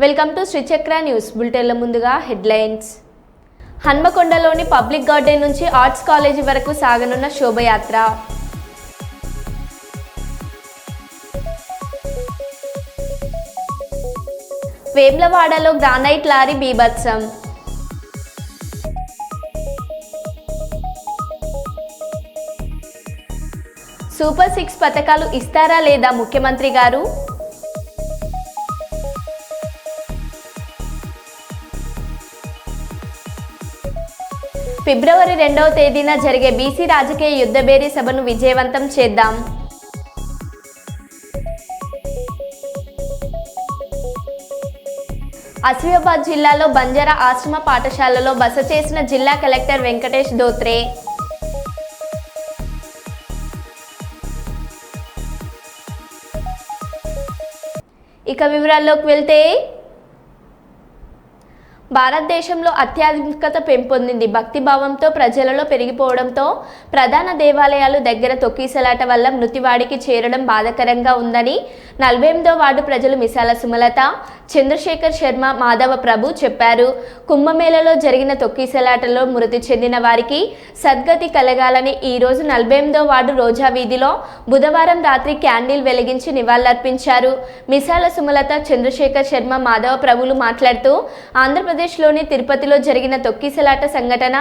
Welcome to Sri Chakra news బులెటిన్ల ముందుగా headlines. హన్మకొండలోని public garden నుంచి arts college వరకు సాగనున్న శోభయాత్ర. వేములవాడలో గ్రానైట్ లారీ బీభత్సం. సూపర్ 6 పథకాలు ఇస్తారా లేదా ముఖ్యమంత్రి గారు? ఫిబ్రవరి 2వ తేదీన జరిగే బీసీ రాజకీయ యుద్ధభేరీ సభను విజయవంతం చేద్దాం. ఆసిఫాబాద్ జిల్లాలో బంజారా ఆశ్రమ పాఠశాలలో బస చేసిన జిల్లా కలెక్టర్ వెంకటేష్ ధోత్రే. ఇక వివరాల్లోకి వెళ్తే, భారతదేశంలో ఆధ్యాత్మికత పెంపొందింది. భక్తిభావంతో ప్రజలలో పెరిగిపోవడంతో ప్రధాన దేవాలయాలు దగ్గర తొక్కిసలాట వల్ల మృతివాడికి చేరడం బాధాకరంగా ఉందని 48వ వార్డు ప్రజలు మిసాల సుమలత, చంద్రశేఖర్ శర్మ, మాధవ ప్రభు చెప్పారు. కుంభమేళలో జరిగిన తొక్కిసలాటలో మృతి చెందిన వారికి సద్గతి కలగాలని ఈరోజు 48వ వార్డు రోజా వీధిలో బుధవారం రాత్రి క్యాండిల్ వెలిగించి నివాళులర్పించారు. మిసాల సుమలత, చంద్రశేఖర్ శర్మ, మాధవ ప్రభులు మాట్లాడుతూ ఆంధ్రప్రదేశ్లోని తిరుపతిలో జరిగిన తొక్కిసలాట సంఘటన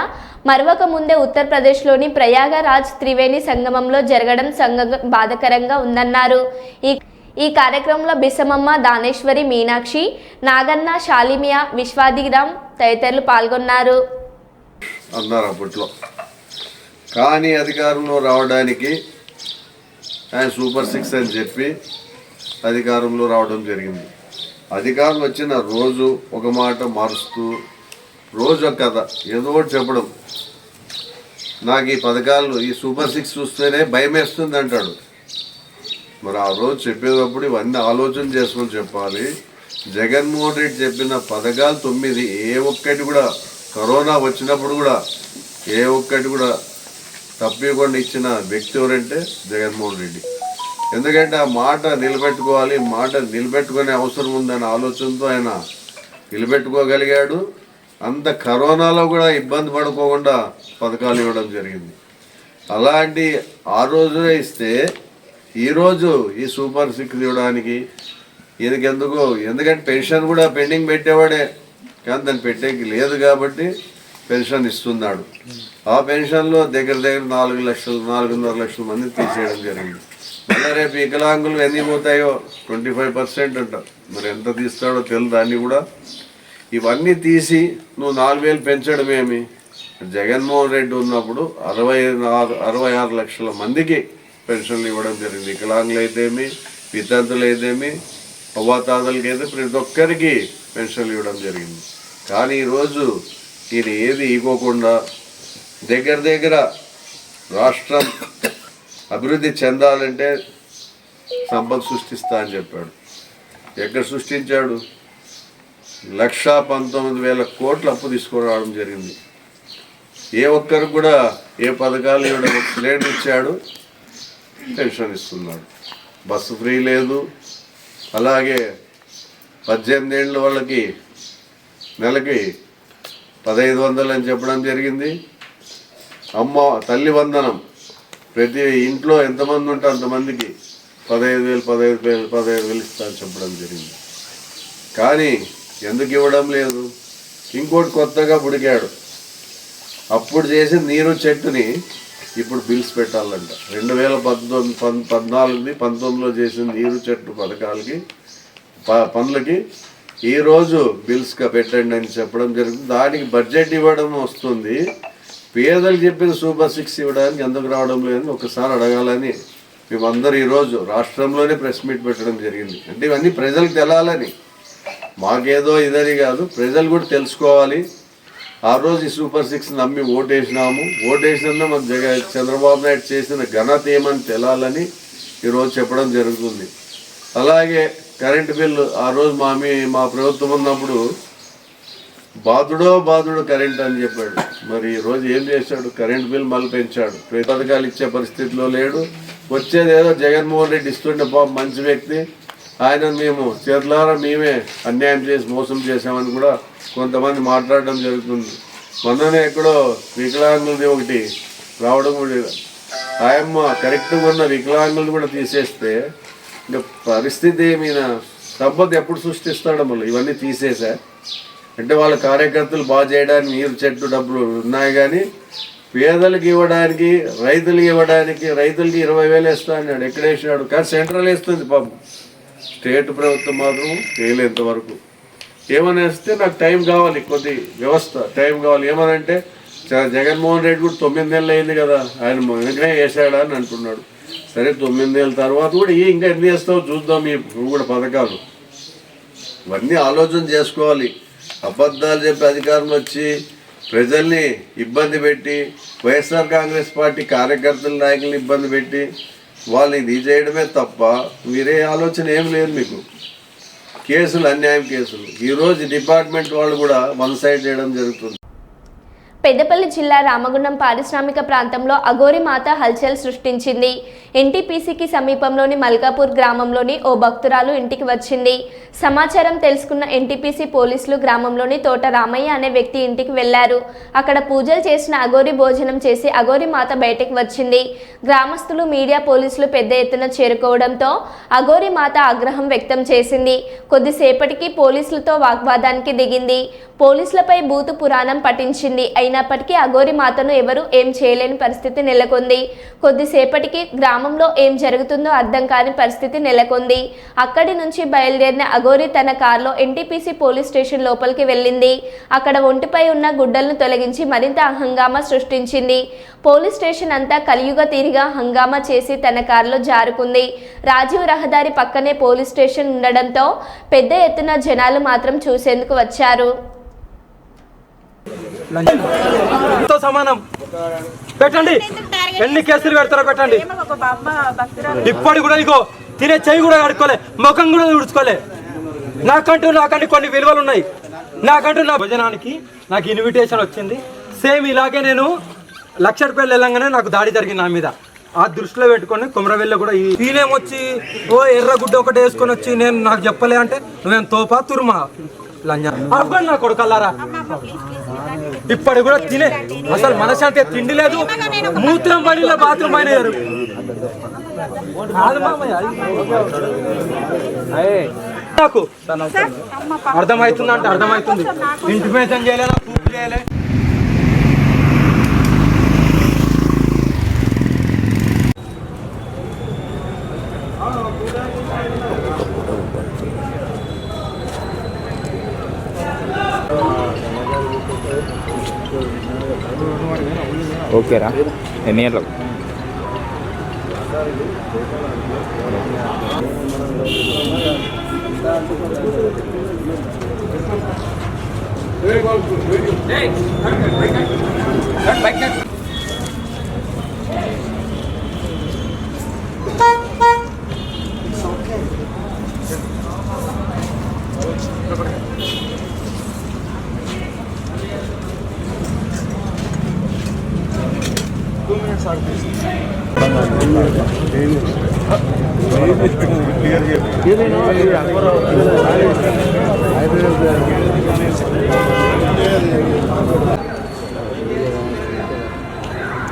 మరొక ముందే ఉత్తరప్రదేశ్లోని ప్రయాగరాజ్ త్రివేణి సంగమంలో జరగడం బాధాకరంగా ఉందన్నారు. ఈ కార్యక్రమంలో బిసమమ్మ, దానేశ్వరి, మీనాక్షి, నాగన్న, షాలిమియా, విశ్వాదిరామ్ తదితరులు పాల్గొన్నారు. అప్పట్లో కానీ అధికారంలో రావడానికి ఆయన సూపర్ 6 అని చెప్పి అధికారంలో రావడం జరిగింది. అధికారం వచ్చిన రోజు ఒక మాట మారుస్తూ రోజు ఒక కథ ఏదో ఒకటి చెప్పడం. నాకు ఈ పథకాలు, ఈ సూపర్ 6 చూస్తేనే భయం వేస్తుంది అంటాడు. మరి ఆ రోజు చెప్పేటప్పుడు ఇవన్నీ ఆలోచన చేసుకొని చెప్పాలి. జగన్మోహన్ రెడ్డి చెప్పిన పథకాలు 9 ఏ ఒక్కటి కూడా కరోనా వచ్చినప్పుడు కూడా ఏ ఒక్కటి కూడా తప్పకుండా ఇచ్చిన వ్యక్తి ఎవరంటే జగన్మోహన్ రెడ్డి. ఎందుకంటే ఆ మాట నిలబెట్టుకోవాలి, మాట నిలబెట్టుకునే అవసరం ఉందనే ఆలోచనతో ఆయన నిలబెట్టుకోగలిగాడు. అంత కరోనాలో కూడా ఇబ్బంది పడుకోకుండా పథకాలు ఇవ్వడం జరిగింది. అలాంటి ఆ రోజునే ఇస్తే ఈరోజు ఈ సూపర్ 6 ఇవ్వడానికి ఈయనకెందుకు? ఎందుకంటే పెన్షన్ కూడా పెండింగ్ పెట్టేవాడే, కానీ దాన్ని పెట్టేకి లేదు కాబట్టి పెన్షన్ ఇస్తున్నాడు. ఆ పెన్షన్లో దగ్గర 4 లక్షలు 4.5 లక్షల మంది తీసేయడం జరిగింది. మళ్ళీ రేపు వికలాంగులు ఎన్ని పోతాయో 25% అంట. మరి ఎంత తీస్తాడో తెలియదు. దాన్ని కూడా ఇవన్నీ తీసి నువ్వు 4,000 పెంచడం ఏమి? జగన్మోహన్ రెడ్డి ఉన్నప్పుడు 66 లక్షల మందికి పెన్షన్లు ఇవ్వడం జరిగింది. వికలాంగులు అయితేమి, వితంతులు అయితేమి, అవ్వాతాతలకి అయితే ప్రతి ఒక్కరికి పెన్షన్లు ఇవ్వడం జరిగింది. కానీ ఈరోజు ఈయన ఏది ఇవ్వకుండా దగ్గర రాష్ట్రం అభివృద్ధి చెందాలంటే సంపద సృష్టిస్తా అని చెప్పాడు. ఎక్కడ సృష్టించాడు? 1,19,000 కోట్ల అప్పు తీసుకురావడం జరిగింది. ఏ ఒక్కరికి కూడా ఏ పథకాలు ఇవ్వడం? సిలిండర్ ఇచ్చాడు, పెన్షన్ ఇస్తున్నాడు, బస్సు ఫ్రీ లేదు. అలాగే 18 ఏళ్ళ వాళ్ళకి నెలకి 1,500 అని చెప్పడం జరిగింది. తల్లి వందనం ప్రతి ఇంట్లో ఎంతమంది ఉంటే అంతమందికి 15,000 ఇస్తా అని చెప్పడం జరిగింది. కానీ ఎందుకు ఇవ్వడం లేదు? ఇంకోటి కొత్తగా పుడికాడు. అప్పుడు చేసిన నీరు చెట్టుని ఇప్పుడు బిల్స్ పెట్టాలంట. 2014-19లో చేసిన నీరు చెట్టు పథకాలకి పనులకి ఈరోజు బిల్స్గా పెట్టండి అని చెప్పడం జరుగుతుంది. దానికి బడ్జెట్ ఇవ్వడం వస్తుంది. పేదలు చెప్పిన సూపర్ 6 ఇవ్వడానికి ఎందుకు రావడం లేదని ఒకసారి అడగాలని మేమందరూ ఈరోజు రాష్ట్రంలోనే ప్రెస్ మీట్ పెట్టడం జరిగింది. అంటే ఇవన్నీ ప్రజలకు తెలాలని, మాకేదో ఇదని కాదు, ప్రజలు కూడా తెలుసుకోవాలి. ఆ రోజు ఈ సూపర్ 6 నమ్మి ఓటేసినాము. ఓటేసినా మన చంద్రబాబు నాయుడు చేసిన ఘనత ఏమని తెలాలని ఈరోజు చెప్పడం జరుగుతుంది. అలాగే కరెంటు బిల్లు ఆ రోజు మా ప్రభుత్వం ఉన్నప్పుడు బాధుడో కరెంట్ అని చెప్పాడు. మరి ఈరోజు ఏం చేశాడు? కరెంట్ బిల్ మళ్ళీ పెంచాడు. పథకాలు ఇచ్చే పరిస్థితిలో లేడు. వచ్చేది ఏదో జగన్మోహన్ రెడ్డి ఇస్తుండే మంచి వ్యక్తి, ఆయన మేము చేతులారా మేమే అన్యాయం చేసి మోసం చేసామని కూడా కొంతమంది మాట్లాడడం జరుగుతుంది. మొన్ననే ఎక్కడో వికలాంగులది ఒకటి రావడం కూడా, ఆయమ్మ కరెక్ట్గా ఉన్న వికలాంగులు కూడా తీసేస్తే ఇంకా పరిస్థితి మీద సంపద ఎప్పుడు సృష్టిస్తాడు? మళ్ళీ ఇవన్నీ తీసేసా అంటే వాళ్ళ కార్యకర్తలు బాగా చేయడానికి నీరు చెట్టు డబ్బులు ఉన్నాయి, కానీ పేదలకు ఇవ్వడానికి రైతులకు ఇవ్వడానికి రైతులకి 20,000 వేస్తా అన్నాడు. ఎక్కడ వేసినాడు? కానీ సెంట్రల్ వేస్తుంది పాపం, స్టేట్ ప్రభుత్వం మాత్రం వేయలేంత వరకు. ఏమని వేస్తే నాకు టైం కావాలి, కొద్ది వ్యవస్థ టైం కావాలి. ఏమనంటే జగన్మోహన్ రెడ్డి కూడా 9 నెలలు అయింది కదా, ఆయన వెంటనే వేసాడా అని అంటున్నాడు. సరే 9 నెలల తర్వాత కూడా ఇంకా ఎన్ని వేస్తావు చూద్దాం, నువ్వు కూడా పథకాలు ఇవన్నీ ఆలోచన చేసుకోవాలి. అబద్ధాలు చెప్పి అధికారంలో వచ్చి ప్రజల్ని ఇబ్బంది పెట్టి వైఎస్ఆర్ కాంగ్రెస్ పార్టీ కార్యకర్తల నాయకులను ఇబ్బంది పెట్టి వాళ్ళని ఇది చేయడమే తప్ప మీరే ఆలోచన ఏం లేదు మీకు. కేసులు అన్యాయం కేసులు. ఈరోజు డిపార్ట్మెంట్ వాళ్ళు కూడా వన్ సైడ్ చేయడం జరుగుతుంది. పెద్దపల్లి జిల్లా రామగుండం పారిశ్రామిక ప్రాంతంలో అఘోరి మాత హల్చల్ సృష్టించింది. ఎన్టీపీసీకి సమీపంలోని మల్కాపూర్ గ్రామంలోని ఓ భక్తురాలు ఇంటికి వచ్చింది. సమాచారం తెలుసుకున్న ఎన్టీపీసీ పోలీసులు గ్రామంలోని తోట రామయ్య అనే వ్యక్తి ఇంటికి వెళ్లారు. అక్కడ పూజలు చేసిన అఘోరి భోజనం చేసి అఘోరి మాత బయటకు వచ్చింది. గ్రామస్తులు, మీడియా, పోలీసులు పెద్ద ఎత్తున చేరుకోవడంతో అఘోరి మాత ఆగ్రహం వ్యక్తం చేసింది. కొద్దిసేపటికి పోలీసులతో వాగ్వాదానికి దిగింది. పోలీసులపై బూతు పురాణం పఠించింది. అయినప్పటికీ అఘోరి మాతను ఎవరు ఏం చేయలేని పరిస్థితి నెలకొంది. కొద్దిసేపటికి గ్రామంలో ఏం జరుగుతుందో అర్థం కాని పరిస్థితి నెలకొంది. అక్కడి నుంచి బయలుదేరిన అఘోరి తన కారులో ఎన్టీపీసీ పోలీస్ స్టేషన్ లోపలికి వెళ్ళింది. అక్కడ ఒంటిపై ఉన్న గుడ్డలను తొలగించి మరింత హంగామా సృష్టించింది. పోలీస్ స్టేషన్ అంతా కలియుగ తీరిగా హంగామా చేసి తన కారులో జారుకుంది. రాజీవ్ రహదారి పక్కనే పోలీస్ స్టేషన్ ఉండడంతో పెద్ద ఎత్తున జనాలు మాత్రం చూసేందుకు వచ్చారు. సమానం పెట్టండి, ఎన్ని కేసులు పెడతారో పెట్టండి. ఇప్పటి కూడా ఇగో తినే చెయ్యి కూడా కడుక్కోలే, ముఖం కూడా తుడుచుకోలే. నాకంటూ కొన్ని విలువలు ఉన్నాయి. నాకంటూ నా భోజనానికి నాకు ఇన్విటేషన్ వచ్చింది. సేమ్ ఇలాగే నేను లక్షపేట వెళ్ళంగానే నాకు దాడి జరిగింది నా మీద. ఆ దృష్టిలో పెట్టుకొని కుమరవెల్లి కూడా ఈయనేమొచ్చి ఓ ఎర్రగుడ్డ ఒకటి వేసుకొని వచ్చి నేను నాకు చెప్పలే అంటే నువ్వేం తోపా తురుమా లంజా అవ్వండి నా కొడుకల్లారా. ఇప్పటి కూడా తినే అసలు మనశాంతి తిండి లేదు, మూత్రం పడిలో బాత్రూమ్ అయినారు. నాకు అర్థమవుతుంది అంటే అర్థమవుతుంది. ఇంటిమేషన్ చేయలేదా, పూర్తి చేయలే. ఓకేరా, ఎన్ని గంటలకు?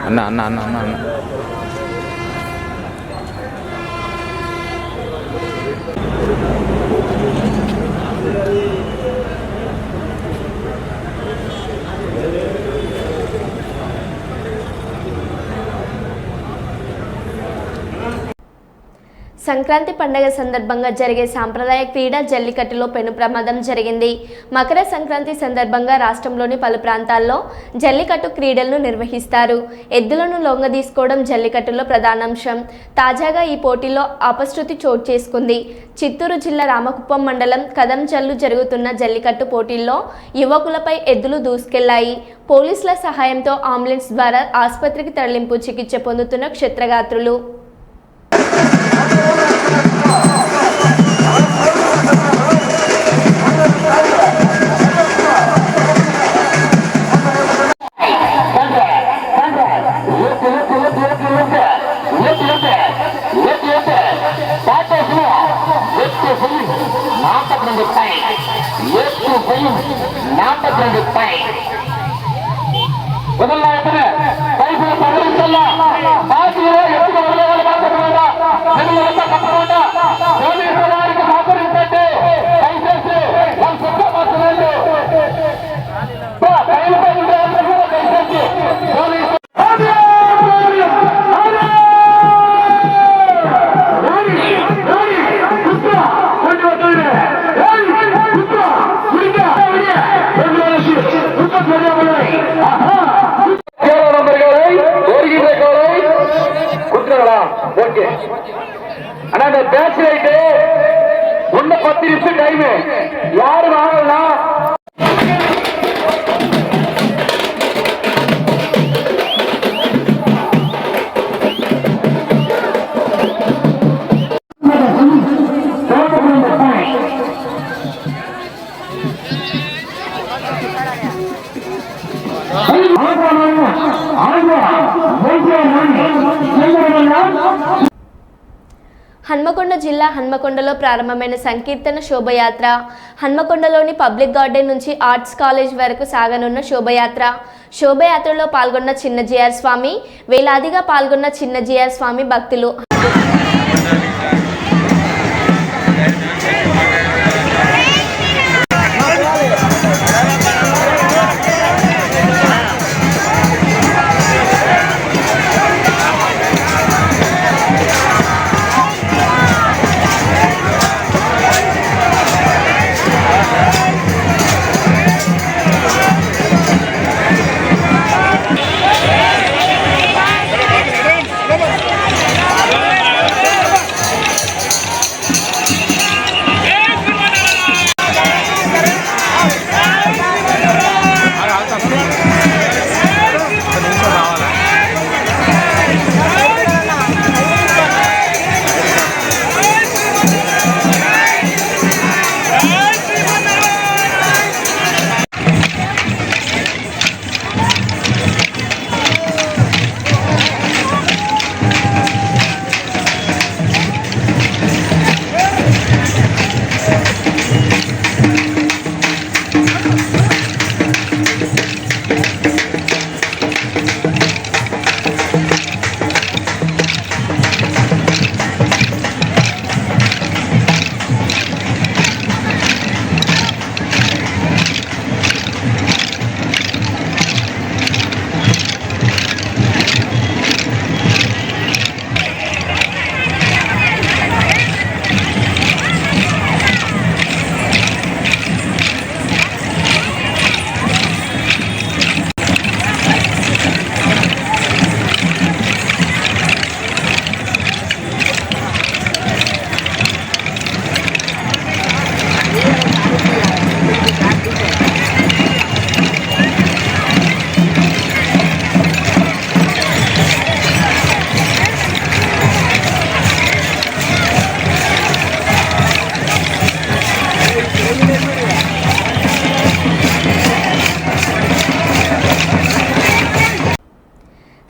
అన్న అన్న అన్న అన్న అన్న సంక్రాంతి పండుగ సందర్భంగా జరిగే సాంప్రదాయ క్రీడ జల్లికట్టులో పెను ప్రమాదం జరిగింది. మకర సంక్రాంతి సందర్భంగా రాష్ట్రంలోని పలు ప్రాంతాల్లో జల్లికట్టు క్రీడలను నిర్వహిస్తారు. ఎద్దులను లొంగదీసుకోవడం జల్లికట్టులో ప్రధానాంశం. తాజాగా ఈ పోటీలో అపశృతి చోటు చేసుకుంది. చిత్తూరు జిల్లా రామకుప్పం మండలం కదంజల్లు జరుగుతున్న జల్లికట్టు పోటీల్లో యువకులపై ఎద్దులు దూసుకెళ్లాయి. పోలీసుల సహాయంతో అంబులెన్స్ ద్వారా ఆసుపత్రికి తరలింపు చికిత్స పొందుతున్న క్షేత్రగాత్రులు. அண்ணா பேட்ச் ரைட்டு ஒன்னு 10 நிமிஷம் டைம் யாரு வாங்கலாம் హన్మకొండ జిల్లా హన్మకొండలో ప్రారంభమైన సంకీర్తన శోభయాత్ర హన్మకొండలోని పబ్లిక్ గార్డెన్ నుంచి ఆర్ట్స్ కాలేజ్ వరకు సాగనున్న శోభయాత్రలో పాల్గొన్న చిన్న జిఆర్ స్వామి వేలాదిగా పాల్గొన్న చిన్న జిఆర్ స్వామి భక్తులు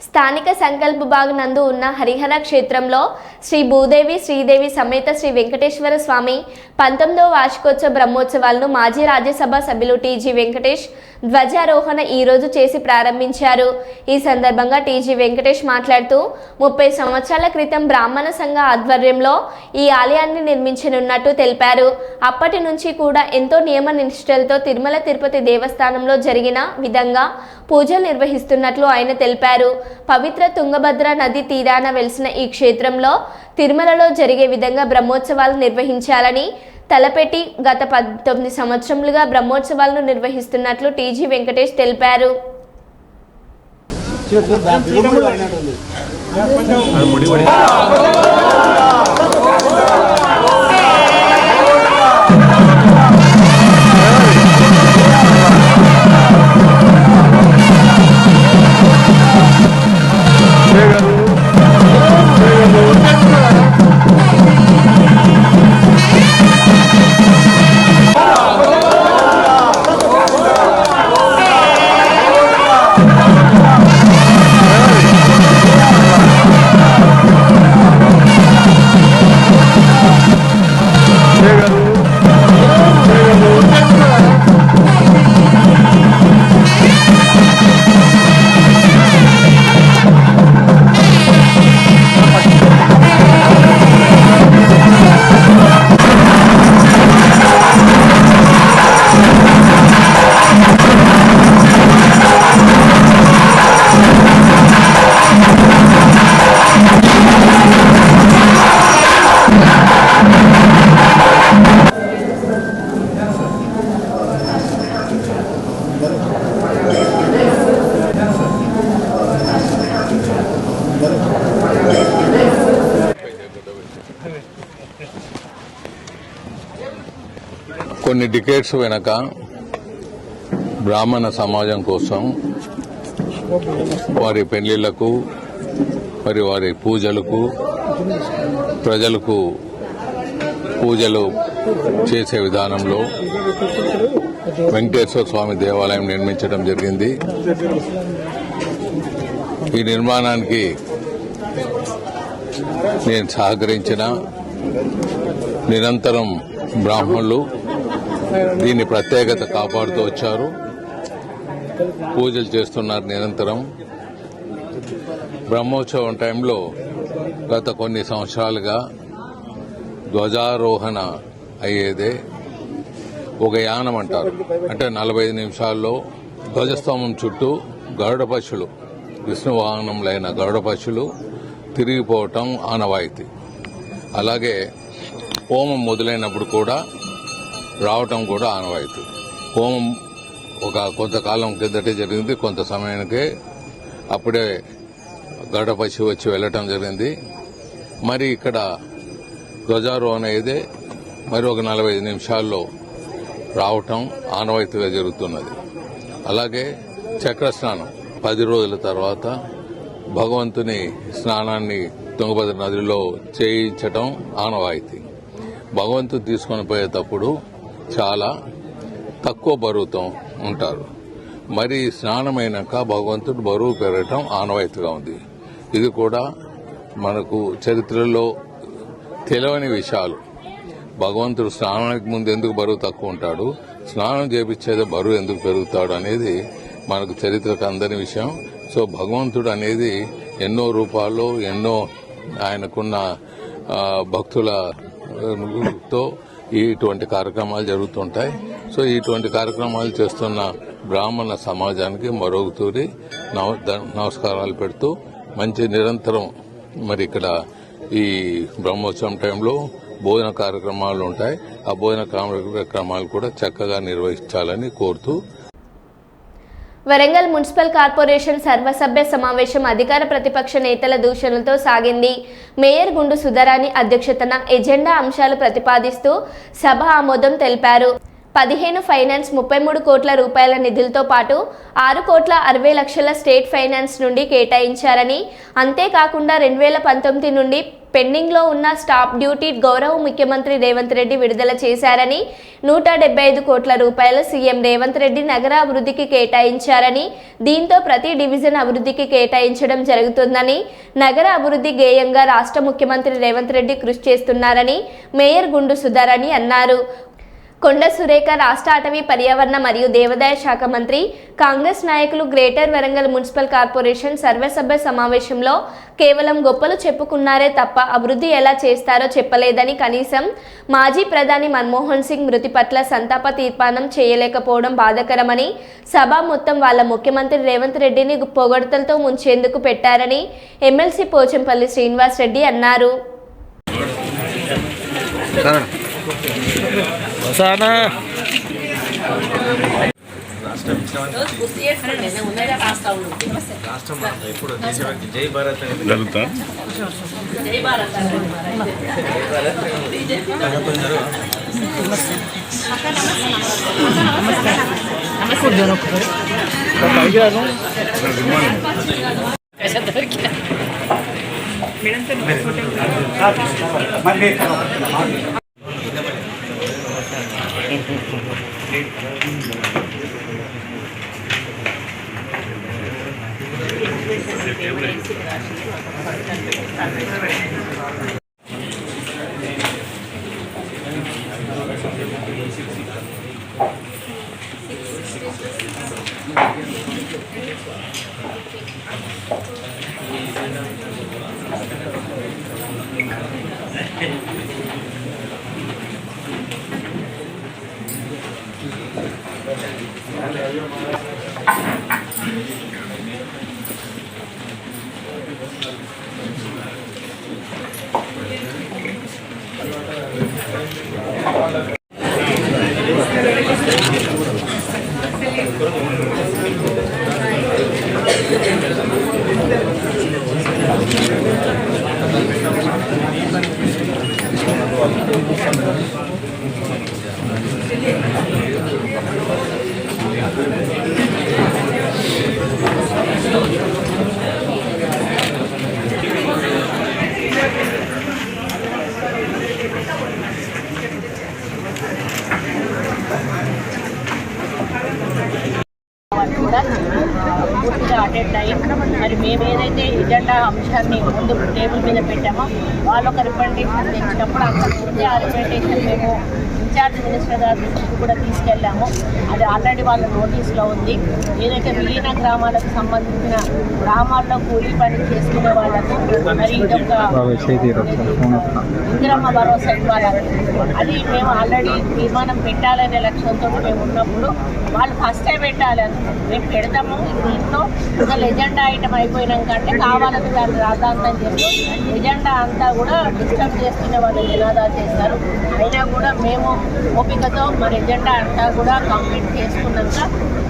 స్థానిక సంకల్ప బాగ్ నందు ఉన్న హరిహర క్షేత్రంలో శ్రీ భూదేవి శ్రీదేవి సమేత శ్రీ వెంకటేశ్వర స్వామి 19వ వార్షికోత్సవ బ్రహ్మోత్సవాలను మాజీ రాజ్యసభ సభ్యులు టీజీ వెంకటేష్ ధ్వజారోహణ ఈ రోజు చేసి ప్రారంభించారు. ఈ సందర్భంగా టీజీ వెంకటేష్ మాట్లాడుతూ 30 సంవత్సరాల క్రితం బ్రాహ్మణ సంఘ ఆధ్వర్యంలో ఈ ఆలయాన్ని నిర్మించనున్నట్టు తెలిపారు. అప్పటి నుంచి కూడా ఎంతో నియమ నిష్ఠలతో తిరుమల తిరుపతి దేవస్థానంలో జరిగిన విధంగా పూజలు నిర్వహిస్తున్నట్లు ఆయన తెలిపారు. పవిత్ర తుంగభద్ర నది తీరాన వెలిసిన ఈ క్షేత్రంలో తిరుమలలో జరిగే విధంగా బ్రహ్మోత్సవాలు నిర్వహించాలని తలపెట్టి గత 19 సంవత్సరములుగా బ్రహ్మోత్సవాలను నిర్వహిస్తున్నట్లు టీజీ వెంకటేష్ తెలిపారు. కొన్ని డికేట్స్ వెనక బ్రాహ్మణ సమాజం కోసం వారి పెళ్లిళ్లకు మరి వారి పూజలకు ప్రజలకు పూజలు చేసే విధానంలో వెంకటేశ్వర స్వామి దేవాలయం నిర్మించడం జరిగింది. ఈ నిర్మాణానికి నేను సహకరించిన నిరంతరం బ్రాహ్మణులు దీని ప్రత్యేకత కాపాడుతూ వచ్చారు, పూజలు చేస్తున్నారు నిరంతరం. బ్రహ్మోత్సవం టైంలో గత కొన్ని సంవత్సరాలుగా ధ్వజారోహణ అయ్యేదే ఒక యానం అంటారు. అంటే 45 నిమిషాల్లో ధ్వజస్తంభం చుట్టూ గరుడ పక్షులు, విష్ణు వాహనంలైన గరుడ పక్షులు తిరిగిపోవటం ఆనవాయితీ. అలాగే హోమం మొదలైనప్పుడు కూడా రావటం కూడా ఆనవాయితీ. హోమం ఒక కొంతకాలం కిందటే జరిగింది, కొంత సమయానికే అప్పుడే గరుడ పక్షి వచ్చి వెళ్ళటం జరిగింది. మరి ఇక్కడ ధ్వజారోహణ అయితే మరి ఒక 45 నిమిషాల్లో రావటం ఆనవాయితీగా జరుగుతున్నది. అలాగే చక్ర స్నానం 10 రోజుల తర్వాత భగవంతుని స్నానాన్ని తుంగభద్ర నదిలో చేయించటం ఆనవాయితీ. భగవంతుని తీసుకొని పోయేటప్పుడు చాలా తక్కువ బరువుతో ఉంటారు. మరి స్నానమైనాక భగవంతుడు బరువు పెరగటం ఆనవాయితీగా ఉంది. ఇది కూడా మనకు చరిత్రలో తెలియని విషయాలు. భగవంతుడు స్నానానికి ముందు ఎందుకు బరువు తక్కువ ఉంటాడు, స్నానం చేపించేది బరువు ఎందుకు పెరుగుతాడు అనేది మనకు చరిత్రకు అందని విషయం. సో భగవంతుడు అనేది ఎన్నో రూపాల్లో ఎన్నో ఆయనకున్న భక్తులతో ఇటువంటి కార్యక్రమాలు జరుగుతుంటాయి. సో ఇటువంటి కార్యక్రమాలు చేస్తున్న బ్రాహ్మణ సమాజానికి మరొకతూరి నమస్కారాలు పెడుతూ మంచి నిరంతరం మరి ఇక్కడ ఈ బ్రహ్మోత్సవం టైంలో భోజన కార్యక్రమాలు ఉంటాయి. ఆ భోజన కార్యక్రమాలు కూడా చక్కగా నిర్వహించాలని కోరుతూ వరంగల్ మున్సిపల్ కార్పొరేషన్ సర్వసభ్య సమావేశం అధికార ప్రతిపక్ష నేతల దూషణలతో సాగింది. మేయర్ గుండు సుధారాణి అధ్యక్షతన ఎజెండా అంశాలు ప్రతిపాదిస్తూ సభ ఆమోదం తెలిపారు. 15 ఫైనాన్స్ 33 కోట్ల రూపాయల నిధులతో పాటు 6 కోట్ల 60 లక్షల స్టేట్ ఫైనాన్స్ నుండి కేటాయించారని, అంతేకాకుండా 2019 నుండి పెండింగ్లో ఉన్న స్టాప్ డ్యూటీ గౌరవ ముఖ్యమంత్రి రేవంత్ రెడ్డి విడుదల చేశారని, 175 కోట్ల రూపాయలు సీఎం రేవంత్ రెడ్డి నగర అభివృద్ధికి కేటాయించారని, దీంతో ప్రతి డివిజన్ అభివృద్ధికి కేటాయించడం జరుగుతుందని, నగర అభివృద్ధి గేయంగా రాష్ట్ర ముఖ్యమంత్రి రేవంత్ రెడ్డి కృషి చేస్తున్నారని మేయర్ గుండు సుధారాణి అన్నారు. కొండ సురేఖ రాష్ట్ర అటవీ పర్యావరణ మరియు దేవాదాయ శాఖ మంత్రి, కాంగ్రెస్ నాయకులు గ్రేటర్ వరంగల్ మున్సిపల్ కార్పొరేషన్ సర్వసభ్య సమావేశంలో కేవలం గొప్పలు చెప్పుకున్నారే తప్ప అభివృద్ధి ఎలా చేస్తారో చెప్పలేదని, కనీసం మాజీ ప్రధాని మన్మోహన్ సింగ్ మృతి పట్ల సంతాప తీర్మానం చేయలేకపోవడం బాధాకరమని, సభ మొత్తం వాళ్ళ ముఖ్యమంత్రి రేవంత్ రెడ్డిని పొగడ్తలతో ముంచేందుకు పెట్టారని ఎమ్మెల్సీ పోచంపల్లి శ్రీనివాస్ రెడ్డి అన్నారు. కూడా పూర్తిగా అటెండ్ అయ్యి మరి మేము ఏదైతే ఎజెండా అంశాన్ని ముందు టేబుల్ మీద పెట్టామో వాళ్ళు ఒక రిప్రజెంటేషన్ తెచ్చినప్పుడు అక్కడ ముందే ఆ రిప్రజెంటేషన్ మేము ఇన్ఛార్జ్ మినిస్టర్ గారి దృష్టికి కూడా తీసుకెళ్ళాము. అది ఆల్రెడీ వాళ్ళ నోటీస్లో ఉంది. ఏదైతే విలీన గ్రామాలకు సంబంధించిన గ్రామాల్లో కూలీ పని చేసుకునే వాళ్ళకు మరి ఇదొక ఇందిరమ్మ భరోసా ఇవ్వాలని అది మేము ఆల్రెడీ తీర్మానం పెట్టాలనే లక్ష్యంతో మేము ఉన్నప్పుడు వాళ్ళు ఫస్ట్ టైం పెట్టాలి అని మేము పెడతాము. దీంట్లో అసలు ఎజెండా ఐటమ్ అయిపోయినాకంటే కావాలని దాన్ని రాద్దాంతం చెప్పి ఎజెండా అంతా కూడా డిస్టర్బ్ చేసుకునే వాళ్ళు నినాదాలు చేస్తారు. అయినా కూడా మేము ఓపికతో మరి ఎజెండా అంతా కూడా కంప్లీట్ చేసుకున్నాక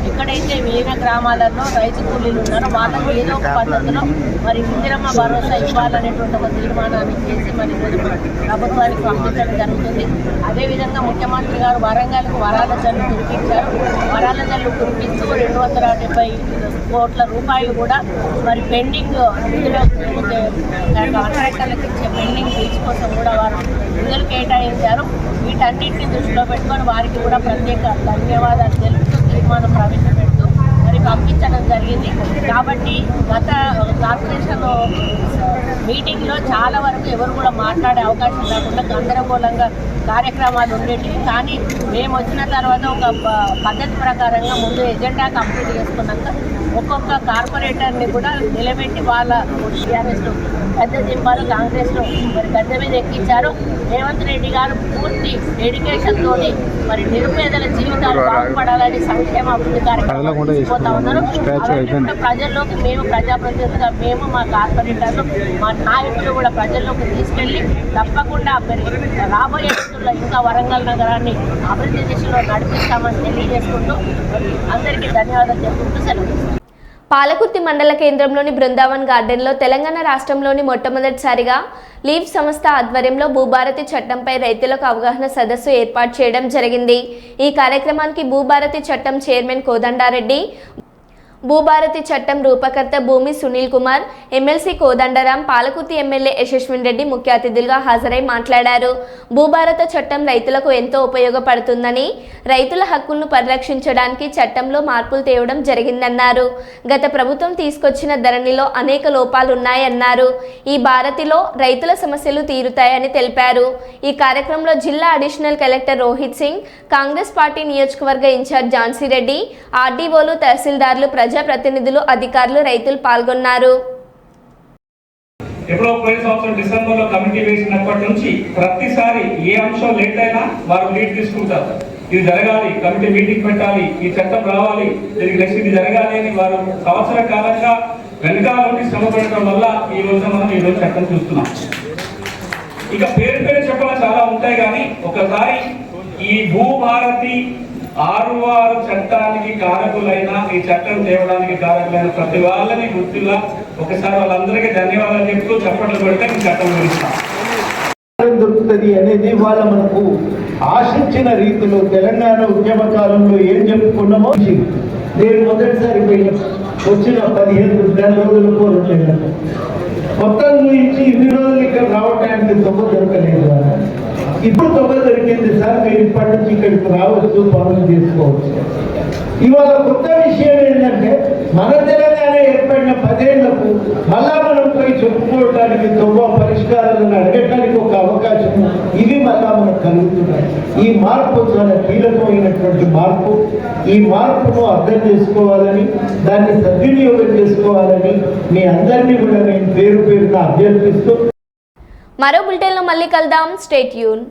ఎక్కడైతే విలీన గ్రామాలలో రైతు కూలీలు ఉన్నారో వాళ్ళకి ఏదో ఒక పద్ధతిలో మరి ఇందిరమ్మ భరోసా ఇవ్వాలనేటువంటి ఒక తీర్మానాన్ని చేసి మరి ప్రభుత్వానికి పంపించడం జరుగుతుంది. అదేవిధంగా ముఖ్యమంత్రి గారు వరంగల్కు వరాల జల్లు కురిపించారు. వరాల జల్లు కురిపిస్తూ 270 కోట్ల రూపాయలు కూడా మరి పెండింగ్ నిధులు కాంట్రాక్టర్లకు ఇచ్చే పెండింగ్ బిల్స్ కోసం కూడా వారు నిధులు కేటాయించారు. వీటన్నింటినీ దృష్టిలో పెట్టుకొని వారికి కూడా ప్రత్యేక ధన్యవాదాలు తెలుపుతూ తీర్మానం ప్రవేశపెడుతూ మరి పంపించడం జరిగింది. కాబట్టి గత కార్పొరేషన్ మీటింగ్లో చాలా వరకు ఎవరు కూడా మాట్లాడే అవకాశం లేకుండా గందరగోళంగా కార్యక్రమాలు ఉండేటివి. కానీ మేము వచ్చిన తర్వాత ఒక పద్ధతి ప్రకారంగా ముందు ఎజెండా కంప్లీట్ చేసుకున్నాక ఒక్కొక్క కార్పొరేటర్ని కూడా నిలబెట్టి వాళ్ళ టీఆర్ఎస్లో గద్దె దింపారు, కాంగ్రెస్లో మరి గద్దె మీద ఎక్కించారు. రేవంత్ రెడ్డి గారు పూర్తి డెడికేషన్తో మరి నిరుపేదల జీవితాలు బాగుపడాలని సంక్షేమ అభివృద్ధి కార్యక్రమాలు తీసుకుపోతా ఉన్నారు. ప్రజల్లోకి మేము ప్రజాప్రతినిధులుగా మేము మా కార్పొరేటర్లు మా నాయకులు కూడా ప్రజల్లోకి తీసుకెళ్లి తప్పకుండా రాబోయే రోజుల్లో ఇంకా వరంగల్ నగరాన్ని అభివృద్ధి దిశలో నడిపిస్తామని తెలియజేసుకుంటూ అందరికీ ధన్యవాదాలు చెప్పుకుంటూ సెలవు. పాలకుర్తి మండల కేంద్రంలోని బృందావన్ గార్డెన్లో తెలంగాణ రాష్ట్రంలోని మొట్టమొదటిసారిగా లీవ్ సంస్థ ఆధ్వర్యంలో భూభారతి చట్టంపై రైతులకు అవగాహన సదస్సు ఏర్పాటు చేయడం జరిగింది. ఈ కార్యక్రమానికి భూభారతి చట్టం చైర్మన్ కోదండారెడ్డి, భూభారతి చట్టం రూపకర్త భూమి సునీల్ కుమార్, ఎమ్మెల్సీ కోదండరాం, పాలకుర్తి ఎమ్మెల్యే యశస్విన్ రెడ్డి ముఖ్య అతిథులుగా హాజరై మాట్లాడారు. భూభారత చట్టం రైతులకు ఎంతో ఉపయోగపడుతుందని, రైతుల హక్కులను పరిరక్షించడానికి చట్టంలో మార్పులు తేవడం జరిగిందన్నారు. గత ప్రభుత్వం తీసుకొచ్చిన ధరణిలో అనేక లోపాలున్నాయన్నారు. ఈ భారతిలో రైతుల సమస్యలు తీరుతాయని తెలిపారు. ఈ కార్యక్రమంలో జిల్లా additional collector Rohit Singh, Congress party నియోజకవర్గ ఇన్ఛార్జ్ ఝాన్సీ రెడ్డి, ఆర్డీఓలు, తహసీల్దార్లు, ప్రజాప్రతినిధులు, అధికారులు, రైతులు పాల్గొన్నారు. ఎప్పుడో పోయిన సంవత్సరం డిసెంబర్ లో కమిటీ వేసినప్పటి నుంచి ప్రతిసారి ఏ అంశం లేట్ అయినా వారు లీడ్ తీసుకుంటారు. ఇది జరగాలి, కమిటీ మీటింగ్ పెట్టాలి, ఈ చట్టం రావాలి, దీనికి నెక్స్ట్ ఇది జరగాలి అని వారు సంవత్సర కాలంగా వెనకాల నుండి శ్రమ పెట్టడం వల్ల ఈ రోజు మనం ఈ రోజు చట్టం చూస్తున్నాం. ఇక పేరు చెప్పడం చాలా ఉంటాయి, కానీ ఒకసారి ఈ భూభారతి 6 చట్టానికి కారకులైన, ఈ చట్టం తేవడానికి కారకులైన ప్రతి వాళ్ళని గుర్తుగా ఒకసారి వాళ్ళందరికీ ధన్యవాదాలు చెప్తూ చప్పట్లు పెడితే ఈ చట్టం గురిస్తాం దొరుకుతుంది అనేది వాళ్ళ మనకు ఆశించిన రీతిలో తెలంగాణ ఉద్యమ కాలంలో ఏం చెప్పుకున్నామో నేను మొదటిసారి వచ్చిన 15 రోజులకు 2 నెలలకు మొత్తం గురించి ఇన్ని రోజులు ఇక్కడ రావడానికి దొంగ దొరకలేదు. ఇప్పుడు దొంగ దొరికింది సార్, మీరు ఇప్పటి నుంచి ఇక్కడికి రావచ్చు, పనులు చేసుకోవచ్చు. ఇవాళ కొత్త విషయం ఏంటంటే మన తెలంగాణ ఏర్పడిన 10 ఏళ్లకు మళ్ళా మనం పోయి చెప్పుకోవడానికి దొంగ పరిష్కారాలను అడగటానికి ఒక అవకాశం ఇవి మళ్ళా మనకు కలుగుతున్నాయి. ఈ మార్పు చాలా కీలకమైనటువంటి మార్పు. ఈ మార్పును అర్థం చేసుకోవాలని, దాన్ని సద్వినియోగం చేసుకోవాలని మీ అందరినీ కూడా నేను పేరు పేరున అభ్యర్థిస్తూ మరో బులెటిన్లో మళ్ళీ కలుద్దాం. Stay tune.